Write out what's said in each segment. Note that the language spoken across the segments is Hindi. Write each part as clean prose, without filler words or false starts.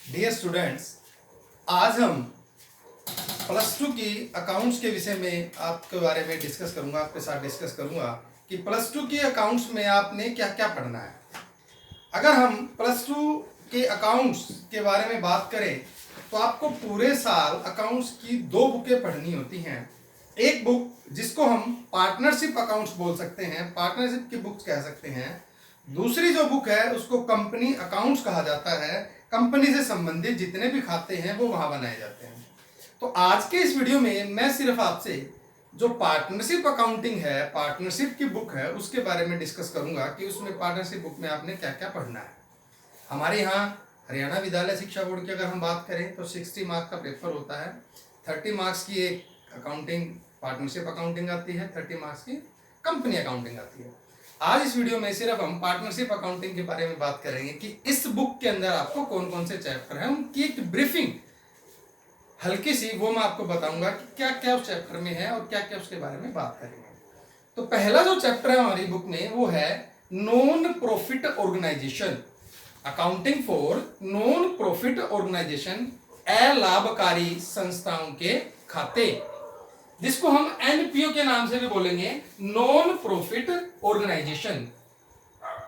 डियर स्टूडेंट्स, आज हम प्लस टू की अकाउंट्स के विषय में आपके बारे में डिस्कस करूंगा, आपके साथ डिस्कस करूंगा कि प्लस टू की अकाउंट्स में आपने क्या क्या पढ़ना है। अगर हम प्लस टू के अकाउंट्स के बारे में बात करें तो आपको पूरे साल अकाउंट्स की दो बुकें पढ़नी होती हैं। एक बुक जिसको हम पार्टनरशिप अकाउंट्स बोल सकते हैं, पार्टनरशिप की बुक्स कह सकते हैं। दूसरी जो बुक है उसको कंपनी अकाउंट्स कहा जाता है। कंपनी से संबंधित जितने भी खाते हैं वो वहां बनाए जाते हैं। तो आज के इस वीडियो में मैं सिर्फ आपसे जो पार्टनरशिप अकाउंटिंग है, पार्टनरशिप की बुक है, उसके बारे में डिस्कस करूंगा कि उसमें पार्टनरशिप बुक में आपने क्या क्या पढ़ना है। हमारे यहाँ हरियाणा विद्यालय शिक्षा बोर्ड की अगर हम बात करें तो 60 मार्क्स का पेपर होता है। 30 मार्क्स की एक अकाउंटिंग, पार्टनरशिप अकाउंटिंग आती है, 30 मार्क्स की कंपनी अकाउंटिंग आती है। आज इस वीडियो में सिर्फ हम पार्टनरशिप अकाउंटिंग के बारे में बात करेंगे कि इस बुक के अंदर आपको कौन कौन से चैप्टर हैं, उनकी एक ब्रीफिंग हल्की सी वो मैं आपको बताऊंगा कि क्या क्या उस चैप्टर में है और क्या क्या उसके बारे में बात करेंगे। तो पहला जो चैप्टर है हमारी बुक में वो है non profit organization, accounting for non profit organization, अलाभकारी संस्थाओं के खाते, जिसको हम एनपीओ के नाम से भी बोलेंगे, non profit organization.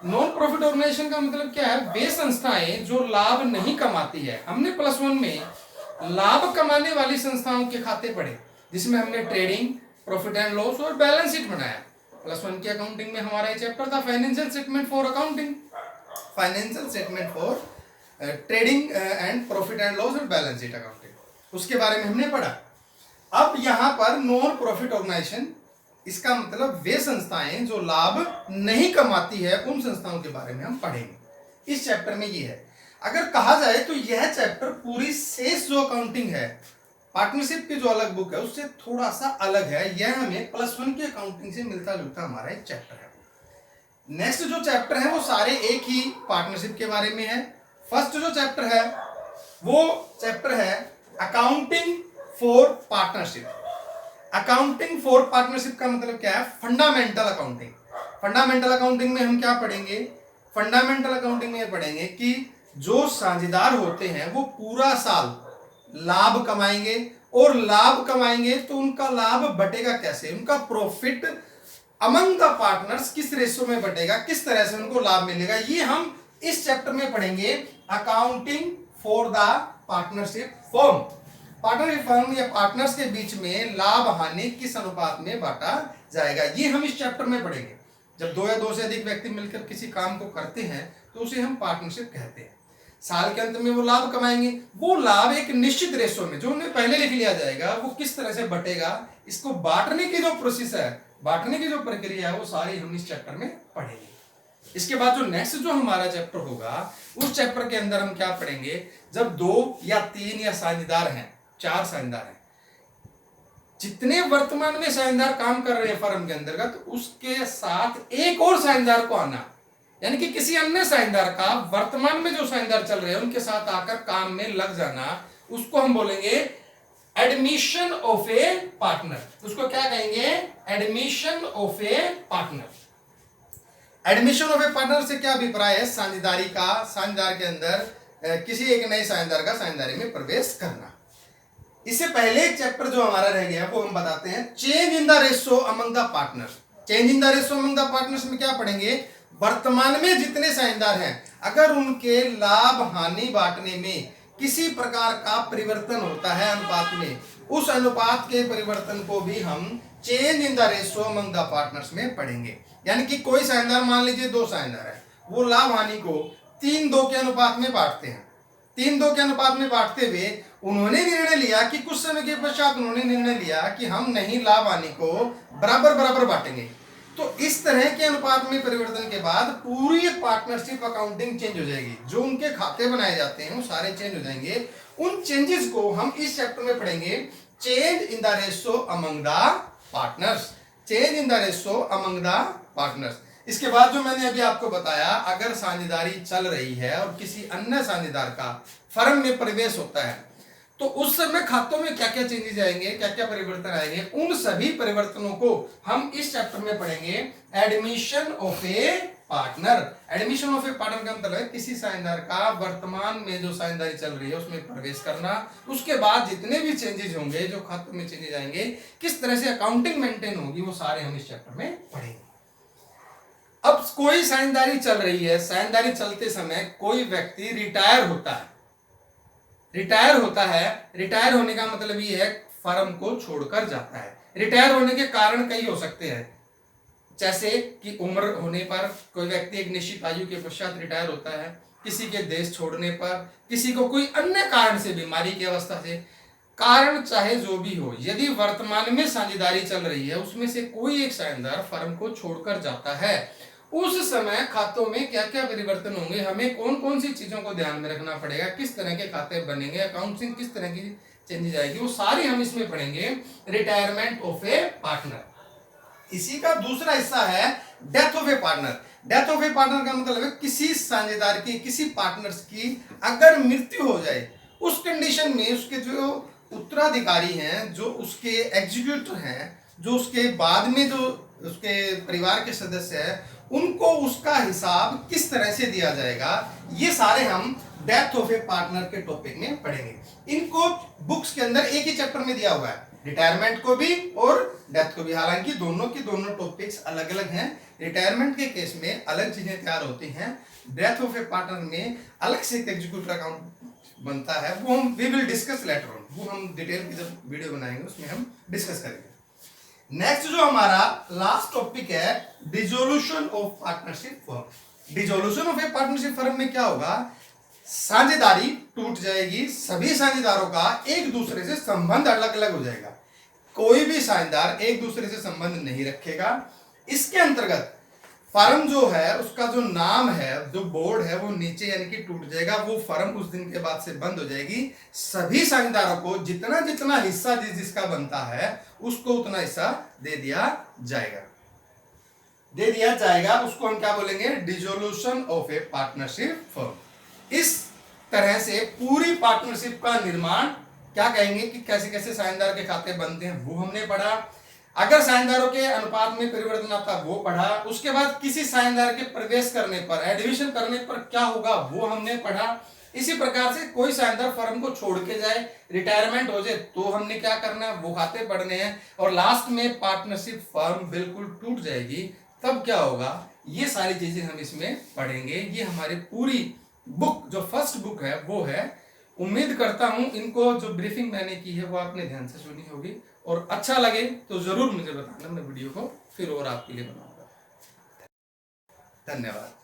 Non profit organization का मतलब क्या है? वे संस्थाएं जो लाभ नहीं कमाती है। हमने प्लस वन में लाभ कमाने वाली संस्थाओं के खाते पढ़े, जिसमें हमने ट्रेडिंग, प्रॉफिट एंड लॉस और बैलेंस शीट बनाया। प्लस वन की अकाउंटिंग में हमारा ये चैप्टर था financial statement for accounting, financial statement for trading and profit and loss और बैलेंस शीट अकाउंटिंग, उसके बारे में हमने पढ़ा। अब यहां पर नॉन प्रॉफिट ऑर्गेनाइजेशन, इसका मतलब वे संस्थाएं जो लाभ नहीं कमाती है, उन संस्थाओं के बारे में हम पढ़ेंगे। इस चैप्टर में ये है। अगर कहा जाए तो यह चैप्टर पूरी शेष जो अकाउंटिंग है, पार्टनरशिप की जो अलग बुक है उससे थोड़ा सा अलग है। यह हमें प्लस वन की अकाउंटिंग से मिलता जुलता हमारा एक चैप्टर है। नेक्स्ट जो चैप्टर है वो सारे एक ही पार्टनरशिप के बारे में है। फर्स्ट जो चैप्टर है वो चैप्टर है accounting for partnership. Accounting for partnership का मतलब क्या है? Fundamental accounting. फंडामेंटल अकाउंटिंग में हम क्या पढ़ेंगे? फंडामेंटल अकाउंटिंग में पढ़ेंगे कि जो साझेदार होते हैं वो पूरा साल लाभ कमाएंगे, और लाभ कमाएंगे तो उनका लाभ बटेगा कैसे, उनका प्रॉफिट अमंग द पार्टनर्स किस रेशो में बटेगा, किस तरह से उनको लाभ मिलेगा, ये हम इस चैप्टर में पढ़ेंगे। Accounting for the partnership firm, partnership firm या पार्टनर्स के बीच में लाभ हानि किस अनुपात में बांटा जाएगा, ये हम इस चैप्टर में पढ़ेंगे। जब दो या दो से अधिक व्यक्ति मिलकर किसी काम को करते हैं तो उसे हम पार्टनरशिप कहते हैं। साल के अंत में वो लाभ कमाएंगे, वो लाभ एक निश्चित रेशो में जो उन्हें पहले लिख लिया जाएगा, वो किस तरह से बटेगा, इसको बांटने की जो प्रोसेस है, बांटने की जो प्रक्रिया है, वो सारी हम इस चैप्टर में पढ़ेंगे। इसके बाद जो नेक्स्ट जो हमारा चैप्टर होगा, उस चैप्टर के अंदर हम क्या पढ़ेंगे? जब 2 या 3 या साझेदार हैं, 4 साझेदार हैं, जितने वर्तमान में साझेदार काम कर रहे हैं फर्म के अंतर्गत, उसके साथ एक और साझेदार को आना, यानी कि किसी अन्य साझेदार का वर्तमान में जो साझेदार चल रहे हैं उनके साथ आकर काम में लग जाना, उसको हम बोलेंगे एडमिशन ऑफ ए पार्टनर। उसको क्या कहेंगे? Admission of A partner. Admission of A partner से क्या अभिप्राय है? साझेदारी का, साझेदार के अंदर किसी एक नए साझेदार का साझेदारी में प्रवेश करना। इससे पहले एक चैप्टर जो हमारा रह गया वो हम बताते हैं change in the ratio among the partners. Change in the ratio among the partners में क्या पढ़ेंगे? वर्तमान में जितने साझेदार हैं, अगर उनके लाभ हानि बांटने में किसी प्रकार का परिवर्तन होता है अनुपात में, उस अनुपात के परिवर्तन को भी हम change in the ratio among the partners में पढ़ेंगे। यानी कि कोई साझेदार, मान लीजिए 2 साझेदार है, वो लाभ हानि को 3-2 के अनुपात में बांटते हैं। 3-2 के अनुपात में बांटते हुए उन्होंने निर्णय लिया कि कुछ समय के पश्चात उन्होंने निर्णय लिया कि हम नहीं लाभ हानि को बराबर बराबर बांटेंगे। तो इस तरह के अनुपात में परिवर्तन के बाद पूरी पार्टनरशिप अकाउंटिंग चेंज हो जाएगी। जो उनके खाते बनाए जाते हैं वो सारे चेंज हो जाएंगे। उन चेंजेस को हम इस चैप्टर में पढ़ेंगे, change in the ratio among the partners. Change in the ratio among the partners. इसके बाद जो मैंने अभी आपको बताया, अगर साझेदारी चल रही है और किसी अन्य साझेदार का फर्म में प्रवेश होता है तो उस समय खातों में क्या क्या चेंजेस आएंगे, क्या क्या परिवर्तन आएंगे, उन सभी परिवर्तनों को हम इस चैप्टर में पढ़ेंगे, admission of A partner. Admission of A partner का मतलब है किसी साझेदार का वर्तमान में जो साझेदारी चल रही है उसमें प्रवेश करना, उसके बाद जितने भी चेंजेस होंगे, जो खातों में चेंजेस आएंगे, किस तरह से अकाउंटिंग मेंटेन होगी, वो सारे हम इस चैप्टर में पढ़ेंगे। अब कोई साझेदारी चल रही है, साझेदारी चलते समय कोई व्यक्ति रिटायर होता है, रिटायर होने का मतलब ये है फर्म को छोड़कर जाता है। रिटायर होने के कारण कई हो सकते हैं, जैसे कि उम्र होने पर कोई व्यक्ति एक निश्चित आयु के पश्चात रिटायर होता है, किसी के देश छोड़ने पर, किसी को कोई अन्य कारण से, बीमारी की अवस्था से, कारण चाहे जो भी हो, यदि वर्तमान में साझेदारी चल रही है उसमें से कोई एक साझेदार फर्म को छोड़कर जाता है, उस समय खातों में क्या क्या परिवर्तन होंगे, हमें कौन कौन सी चीजों को ध्यान में रखना पड़ेगा, किस तरह के खाते बनेंगे, अकाउंटिंग किस तरह की चेंजेस आएगी, वो सारी हम इसमें पढ़ेंगे। Retirement of A partner. इसी का दूसरा हिस्सा है death of A partner. Death of A partner का मतलब है किसी साझेदार की, किसी पार्टनर्स की अगर मृत्यु हो जाए, उस कंडीशन में उसके जो उत्तराधिकारी हैं, जो उसके एग्जीक्यूटिव हैं, जो उसके बाद में जो उसके परिवार के सदस्य हैं, उनको उसका हिसाब किस तरह से दिया जाएगा, ये सारे हम डेथ ऑफ ए पार्टनर के टॉपिक में पढ़ेंगे। इनको बुक्स के अंदर एक ही चैप्टर में दिया हुआ है, रिटायरमेंट को भी और डेथ को भी, हालांकि दोनों की दोनों टॉपिक्स अलग अलग हैं। रिटायरमेंट के केस में अलग चीजें तैयार होती हैं, डेथ ऑफ ए पार्टनर में अलग से एक एग्जीक्यूटिव अकाउंट बनता है, वो हम we will discuss later on, वो हम डिटेल की जब वीडियो बनाएंगे उसमें हम डिस्कस करेंगे। नेक्स्ट जो हमारा लास्ट टॉपिक है dissolution of partnership firm. Dissolution of A partnership firm में क्या होगा, साझेदारी टूट जाएगी, सभी साझेदारों का एक दूसरे से संबंध अलग अलग हो जाएगा, कोई भी साझेदार एक दूसरे से संबंध नहीं रखेगा। इसके अंतर्गत फर्म जो है उसका जो नाम है, जो बोर्ड है, वो नीचे यानी कि टूट जाएगा, वो फर्म उस दिन के बाद से बंद हो जाएगी। सभी साझेदारों को जितना जितना हिस्सा जिसका बनता है उसको उतना हिस्सा दे दिया जाएगा, उसको हम क्या बोलेंगे, dissolution of A partnership firm. इस तरह से पूरी पार्टनरशिप का निर्माण क्या कहेंगे कि कैसे कैसे साझेदार के खाते बनते हैं, वो हमने पढ़ा। अगर साझेदारों के अनुपात में परिवर्तन आता वो पढ़ा। उसके बाद किसी साझेदार के प्रवेश करने पर, एडमिशन करने पर क्या होगा वो हमने पढ़ा। इसी प्रकार से कोई साझेदार फर्म को छोड़ के जाए, रिटायरमेंट हो जाए, तो हमने क्या करना है, वो खाते पढ़ने हैं। और लास्ट में पार्टनरशिप फर्म बिल्कुल टूट जाएगी, तब क्या होगा, ये सारी चीजें हम इसमें पढ़ेंगे। ये हमारी पूरी बुक जो फर्स्ट बुक है वो है। उम्मीद करता हूं इनको जो ब्रीफिंग मैंने की है वो आपने ध्यान से सुनी होगी, और अच्छा लगे तो जरूर मुझे बताना, मैं वीडियो को फिर और आपके लिए बनाऊंगा। धन्यवाद।